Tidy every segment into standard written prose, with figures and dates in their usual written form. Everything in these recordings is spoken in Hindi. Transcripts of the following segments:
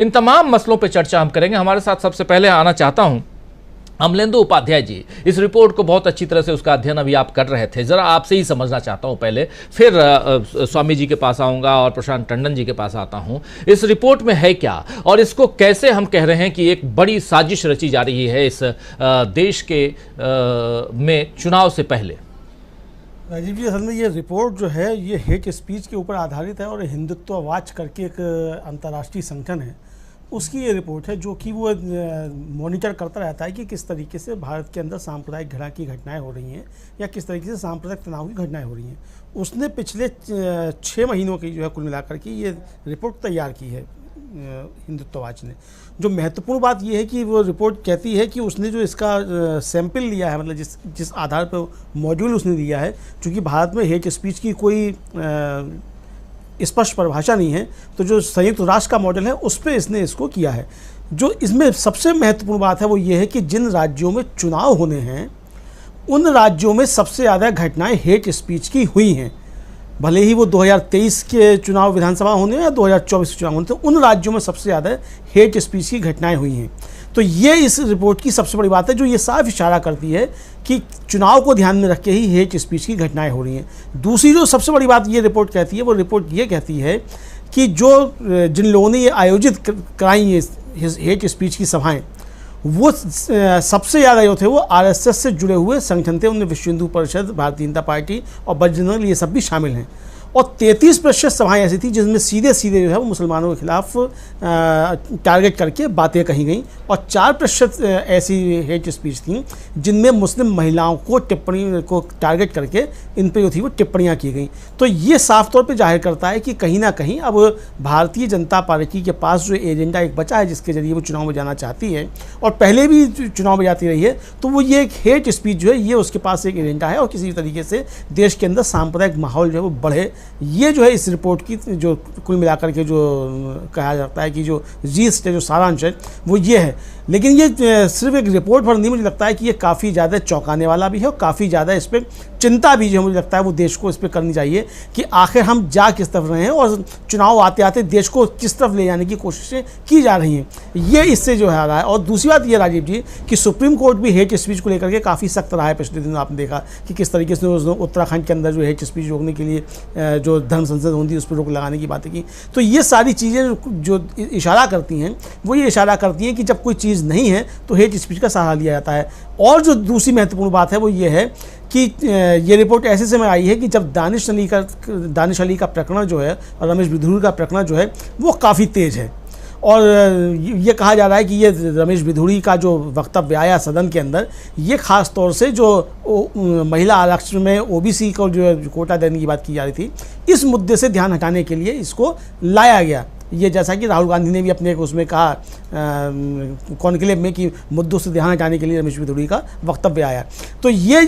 इन तमाम मसलों पर चर्चा हम करेंगे। हमारे साथ सबसे पहले आना चाहता हूं अमलेंदु उपाध्याय जी। इस रिपोर्ट को बहुत अच्छी तरह से उसका अध्ययन अभी आप कर रहे थे, जरा आपसे ही समझना चाहता हूं पहले, फिर स्वामी जी के पास आऊंगा और प्रशांत टंडन जी के पास आता हूं। इस रिपोर्ट में है क्या और इसको कैसे हम कह रहे हैं कि एक बड़ी साजिश रची जा रही है इस देश के में चुनाव से पहले। राजीव जी, असल में ये रिपोर्ट जो है ये हेट स्पीच के ऊपर आधारित है और हिंदुत्व वॉच करके एक अंतर्राष्ट्रीय संगठन है, उसकी ये रिपोर्ट है जो कि वो मॉनिटर करता रहता है कि किस तरीके से भारत के अंदर सांप्रदायिक घृणा की घटनाएं हो रही हैं या किस तरीके से सांप्रदायिक तनाव की घटनाएं हो रही हैं। उसने पिछले 6 महीनों की जो है कुल मिलाकर के ये रिपोर्ट तैयार की है हिंदुत्व वॉच ने। जो महत्वपूर्ण बात यह है कि वो रिपोर्ट कहती है कि उसने जो इसका सैंपल लिया है, मतलब जिस आधार पर मॉड्यूल उसने दिया है, चूँकि भारत में हेट स्पीच की कोई स्पष्ट परिभाषा नहीं है, तो जो संयुक्त राष्ट्र का मॉडल है उस पर इसने इसको किया है। जो इसमें सबसे महत्वपूर्ण बात है वो ये है कि जिन राज्यों में चुनाव होने हैं उन राज्यों में सबसे ज़्यादा घटनाएं हेट स्पीच की हुई हैं, भले ही वो 2023 के चुनाव विधानसभा होने या 2024 के चुनाव होने, तो उन राज्यों में सबसे ज़्यादा हेट स्पीच की घटनाएं हुई हैं। तो ये इस रिपोर्ट की सबसे बड़ी बात है जो ये साफ इशारा करती है कि चुनाव को ध्यान में रख के ही हेट स्पीच की घटनाएं हो रही हैं। दूसरी जो सबसे बड़ी बात ये रिपोर्ट कहती है, वो रिपोर्ट ये कहती है कि जिन लोगों ने ये आयोजित कराई ये हेट स्पीच की सभाएं, वो सबसे ज़्यादा जो थे वो आरएसएस से जुड़े हुए संगठन थे। उनमें विश्व हिंदू परिषद, भारतीय जनता पार्टी और बजरंग दल, ये सब भी शामिल हैं। और 33% सभाएं ऐसी थी जिसमें सीधे सीधे जो है वो मुसलमानों के खिलाफ टारगेट करके बातें कही गई, और 4% ऐसी हेट स्पीच थी जिनमें मुस्लिम महिलाओं को टिप्पणी को टारगेट करके इन पर जो थी वो टिप्पणियाँ की गई। तो ये साफ तौर पे जाहिर करता है कि कहीं ना कहीं अब भारतीय जनता पार्टी के पास जो एजेंडा एक बचा है जिसके जरिए वो चुनाव में जाना चाहती है और पहले भी चुनाव में जाती रही है, तो वो ये एक हेट स्पीच जो है ये उसके पास एक एजेंडा है और किसी तरीके से देश के अंदर सांप्रदायिक माहौल जो है वो बढ़े। ये जो है इस रिपोर्ट की जो कुल मिलाकर के जो कहा जाता है कि जो जीस्ट है, जो सारांश है, वो ये है। लेकिन ये सिर्फ एक रिपोर्ट भर नहीं, मुझे लगता है कि ये काफ़ी ज़्यादा चौंकाने वाला भी है और काफ़ी ज़्यादा इस पर चिंता भी जो मुझे लगता है वो देश को इस पर करनी चाहिए कि आखिर हम जा किस तरफ रहे हैं और चुनाव आते आते देश को किस तरफ ले जाने की कोशिशें की जा रही हैं, ये इससे जो है आ रहा है। और दूसरी बात ये राजीव जी कि सुप्रीम कोर्ट भी हेट स्पीच को लेकर के काफ़ी सख्त रहा है। पिछले दिनों आपने देखा कि किस तरीके से उत्तराखंड के अंदर जो हेट स्पीच रोकने के लिए जो धर्म संसद होती है उस पर रोक लगाने की बातें की। तो ये सारी चीज़ें जो इशारा करती हैं वो ये इशारा करती हैं कि जब कोई चीज़ नहीं है तो हेट स्पीच का सहारा लिया जाता है। और जो दूसरी महत्वपूर्ण बात है वो ये है कि ये रिपोर्ट ऐसे समय आई है कि जब दानिश अली का प्रकरण जो है और रमेश बिधूरी का प्रकरण जो है वो काफ़ी तेज़ है। और ये कहा जा रहा है कि ये रमेश बिधूरी का जो वक्तव्य आया सदन के अंदर, ये खास तौर से जो महिला आरक्षण में ओबीसी को जो कोटा देने की बात की जा रही थी, इस मुद्दे से ध्यान हटाने के लिए इसको लाया गया। ये जैसा कि राहुल गांधी ने भी अपने उसमें कहा कॉन्क्लेव में कि मुद्दों से ध्यान हटाने के लिए रमेश बिधूरी का वक्तव्य आया। तो ये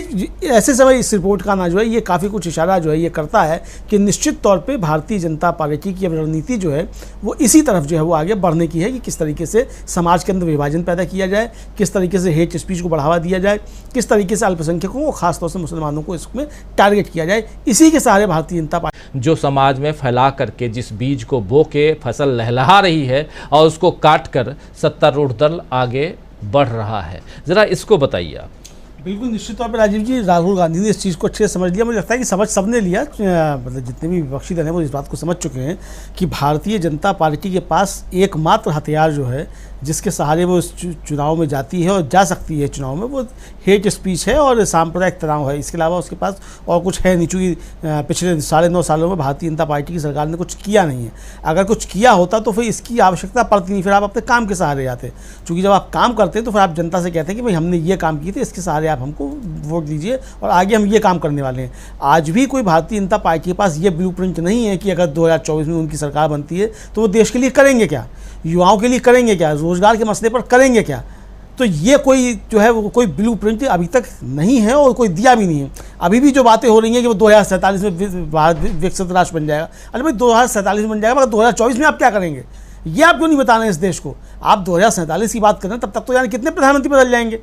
ऐसे समय इस रिपोर्ट का ना जो है ये काफ़ी कुछ इशारा जो है ये करता है कि निश्चित तौर पे भारतीय जनता पार्टी की रणनीति जो है वो इसी तरफ जो है वो आगे बढ़ने की है कि किस तरीके से समाज के अंदर विभाजन पैदा किया जाए, किस तरीके से हेट स्पीच को बढ़ावा दिया जाए, किस तरीके से अल्पसंख्यकों को खासतौर से मुसलमानों को इसमें टारगेट किया जाए। इसी के सहारे भारतीय जनता पार्टी जो समाज में फैला करके जिस बीज को बो के फसल लहलहा रही है और उसको काट कर सत्तारूढ़ दल आगे बढ़ रहा है, जरा इसको बताइए आप। बिल्कुल निश्चित तौर पर राजीव जी, राहुल गांधी ने इस चीज़ को अच्छे से समझ लिया। मुझे लगता है कि समझ सबने लिया, मतलब जितने भी विपक्षी दल हैं वो इस बात को समझ चुके हैं कि भारतीय जनता पार्टी के पास एकमात्र हथियार जो है जिसके सहारे वो चुनाव में जाती है और जा सकती है चुनाव में, वो हेट स्पीच है और सांप्रदायिक तनाव है। इसके अलावा उसके पास और कुछ है नहीं, चूँकि पिछले 9.5 सालों में भारतीय जनता पार्टी की सरकार ने कुछ किया नहीं है। अगर कुछ किया होता तो फिर इसकी आवश्यकता पड़ती नहीं, फिर आप अपने काम के सहारे जाते। चूँकि जब आप काम करते हैं तो फिर आप जनता से कहते हैं कि भाई हमने ये काम किए थे, इसके सहारे आप हमको वोट दीजिए और आगे हम ये काम करने वाले हैं। आज भी कोई भारतीय जनता पार्टी के पास ये ब्लूप्रिंट नहीं है कि अगर 2024 में उनकी सरकार बनती है तो वो देश के लिए करेंगे क्या, युवाओं के लिए करेंगे क्या, रोजगार के मसले पर करेंगे क्या। तो ये कोई जो है वो कोई ब्लूप्रिंट अभी तक नहीं है और कोई दिया भी नहीं है। अभी भी जो बातें हो रही हैं कि वो 2047 में भारत विकसित राष्ट्र बन जाएगा, अरे भाई 2047 में बन जाएगा, मगर 2024 में आप क्या करेंगे ये आप क्यों नहीं बताना है इस देश को। आप 2047 की बात कर रहे हैं, तब तक तो यानी कितने प्रधानमंत्री बदल जाएंगे,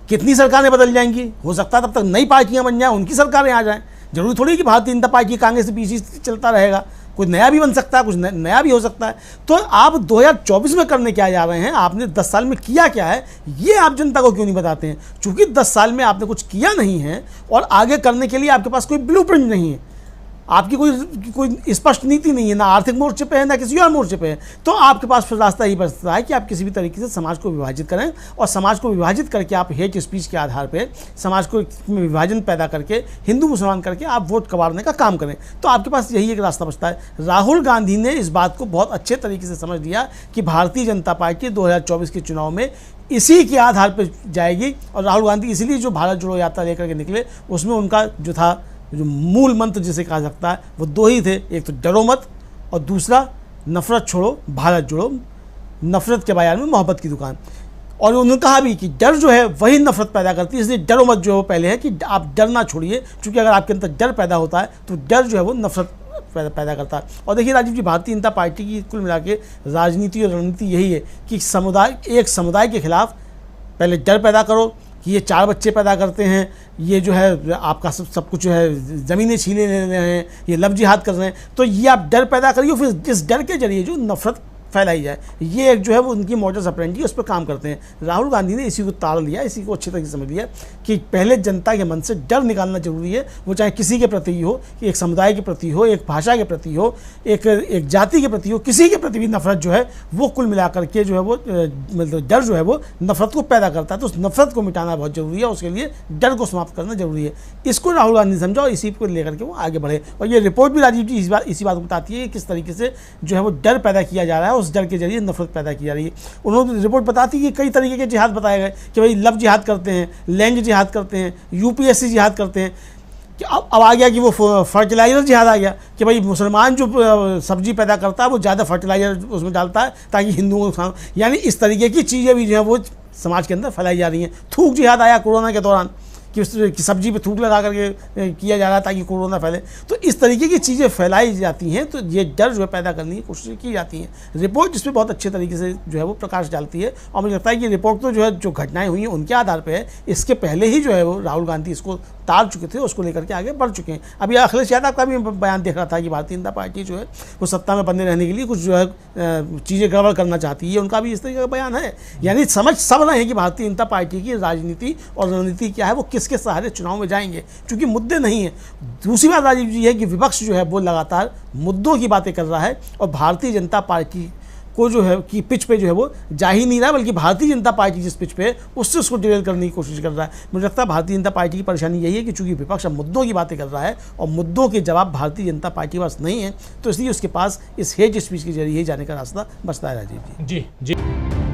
कितनी सरकारें बदल जाएंगी, हो सकता है तब तक नई पार्टियां बन जाएं, उनकी सरकारें आ जाएं। जरूरी थोड़ी कि भारतीय जनता पार्टी कांग्रेस से पीछे चलता रहेगा। कोई नया भी बन सकता है, कुछ नया भी हो सकता है। तो आप 2024 में करने क्या जा रहे हैं, आपने 10 साल में किया क्या है, ये आप जनता को क्यों नहीं बताते हैं? चूंकि 10 साल में आपने कुछ किया नहीं है और आगे करने के लिए आपके पास कोई ब्लूप्रिंट नहीं है, आपकी कोई स्पष्ट नीति नहीं है, ना आर्थिक मोर्चे पे है ना किसी और मोर्चे पे है, तो आपके पास फिर रास्ता ही बचता है कि आप किसी भी तरीके से समाज को विभाजित करें, और समाज को विभाजित करके आप हेट स्पीच के आधार पे समाज को विभाजन पैदा करके हिंदू मुसलमान करके आप वोट कबाड़ने का काम करें। तो आपके पास यही एक रास्ता बचता है। राहुल गांधी ने इस बात को बहुत अच्छे तरीके से समझ लिया कि भारतीय जनता पार्टी 2024 के चुनाव में इसी के आधार पर जाएगी, और राहुल गांधी इसलिए जो भारत जोड़ो यात्रा लेकर के निकले, उसमें उनका जो था, जो मूल मंत्र जिसे कहा सकता है, वो दो ही थे, एक तो डरो मत और दूसरा नफरत छोड़ो भारत जोड़ो, नफरत के बाजार में मोहब्बत की दुकान। और उन्होंने कहा भी कि डर जो है वही नफरत पैदा करती है, इसलिए डरो मत जो पहले है कि आप डरना छोड़िए, क्योंकि अगर आपके अंदर डर पैदा होता है तो डर जो है वो नफरत पैदा करता है। और देखिए राजीव जी, भारतीय जनता पार्टी की कुल मिला के राजनीति और रणनीति यही है कि एक समुदाय के खिलाफ पहले डर पैदा करो कि ये 4 बच्चे पैदा करते हैं, ये जो है आपका सब कुछ जो है ज़मीनें छीने ले रहे हैं, ये लव जिहाद कर रहे हैं, तो ये आप डर पैदा करिए, फिर इस डर के जरिए जो नफरत फैलाई जाए, ये एक जो है वो उनकी मॉडस ऑपरेंडी उस पर काम करते हैं। राहुल गांधी ने इसी को ताड़ लिया, इसी को अच्छी तरीके से समझ लिया कि पहले जनता के मन से डर निकालना जरूरी है, वो चाहे किसी के प्रति हो, कि एक समुदाय के प्रति हो, एक भाषा के प्रति हो, एक जाति के प्रति हो, किसी के प्रति भी नफरत जो है वो कुल मिलाकर के जो है वो मतलब डर जो है वो नफरत को पैदा करता है। तो उस नफरत को मिटाना बहुत जरूरी है, उसके लिए डर को समाप्त करना जरूरी है। इसको राहुल गांधी समझा और इसी को लेकर के वो आगे बढ़े। और ये रिपोर्ट भी राजीव जी इसी बात को बताती है कि किस तरीके से जो है वो डर पैदा किया जा रहा है, उस डर के जरिए नफरत पैदा की जा रही है। उन्होंने रिपोर्ट बताती है कि कई तरीके के जिहाद बताए गए कि भाई लव जिहाद करते हैं, लैंड जिहाद करते हैं, यूपीएससी जिहाद करते हैं, कि अब आ गया कि वो फर्टिलाइज़र जिहाद आ गया कि भाई मुसलमान जो सब्जी पैदा करता है वो ज़्यादा फर्टिलाइज़र उसमें डालता है ताकि हिंदुओं को, यानी इस तरीके की चीज़ें भी जो है वो समाज के अंदर फैलाई जा रही हैं। थूक जिहाद आया कोरोना के दौरान कि सब्जी पे थूक लगा करके किया जा रहा है ताकि कोरोना फैले। तो इस तरीके की चीज़ें फैलाई जाती हैं, तो ये डर जो है पैदा करने की कोशिश की जाती हैं। रिपोर्ट जिसमें बहुत अच्छे तरीके से जो है वो प्रकाश डालती है, और मुझे लगता है कि रिपोर्ट तो जो है जो घटनाएं हुई हैं उनके आधार पर है। इसके पहले ही जो है वो राहुल गांधी इसको ताड़ चुके थे, उसको लेकर के आगे बढ़ चुके हैं। अभी अखिलेश यादव का भी बयान देख रहा था कि भारतीय जनता पार्टी जो है वो सत्ता में बने रहने के लिए कुछ जो है चीज़ें गड़बड़ करना चाहती है, उनका भी इस तरीके का बयान है। यानी समझ सब रहे हैं कि भारतीय जनता पार्टी की राजनीति और रणनीति क्या है, वो किसके सहारे चुनाव में जाएंगे, क्योंकि मुद्दे नहीं है। दूसरी बात राजीव जी है कि विपक्ष जो है वो लगातार मुद्दों की बातें कर रहा है और भारतीय जनता पार्टी को जो है कि पिच पे जो है वो जा ही नहीं रहा, बल्कि भारतीय जनता पार्टी जिस पिच पे है उससे उसको डिरेल करने की कोशिश कर रहा है। मुझे लगता है भारतीय जनता पार्टी की परेशानी यही है कि चूंकि विपक्ष अब मुद्दों की बातें कर रहा है और मुद्दों के जवाब भारतीय जनता पार्टी के पास नहीं है, तो इसलिए उसके पास इस हेट स्पीच के जरिए ही जाने का रास्ता बचता है। राजीव जी। जी।